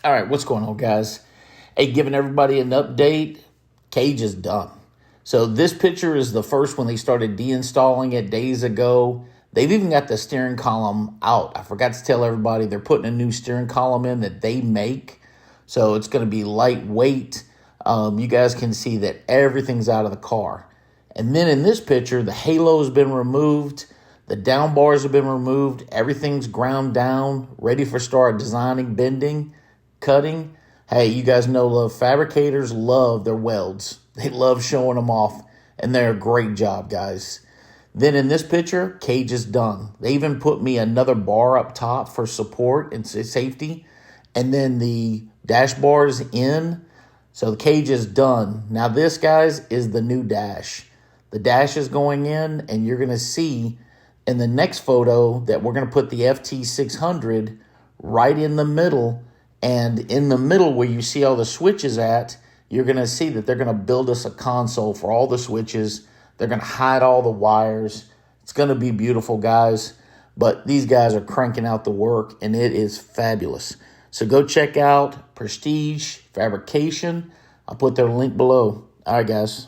All right, what's going on, guys? Hey, giving everybody an update. Cage is done. So this picture is the first one they started deinstalling it days ago. They've even got the steering column out. I forgot to tell everybody they're putting a new steering column in that they make. So it's going to be lightweight. You guys can see that everything's out of the car. And then in this picture, the halo has been removed. The down bars have been removed. Everything's ground down, ready for start designing, bending, cutting. Hey, you guys know fabricators love their welds. They love showing them off, and they're a great job, guys. Then in this picture, cage is done. They even put me another bar up top for support and safety, and then the dash bar is in. So the cage is done. Now this, guys, is the new dash. The dash is going in, and you're going to see in the next photo that we're going to put the FT600 right in the middle. And in the middle where you see all the switches at, you're going to see that they're going to build us a console for all the switches. They're going to hide all the wires. It's going to be beautiful, guys. But these guys are cranking out the work, and it is fabulous. So go check out Prestige Fabrication. I'll put their link below. All right, guys.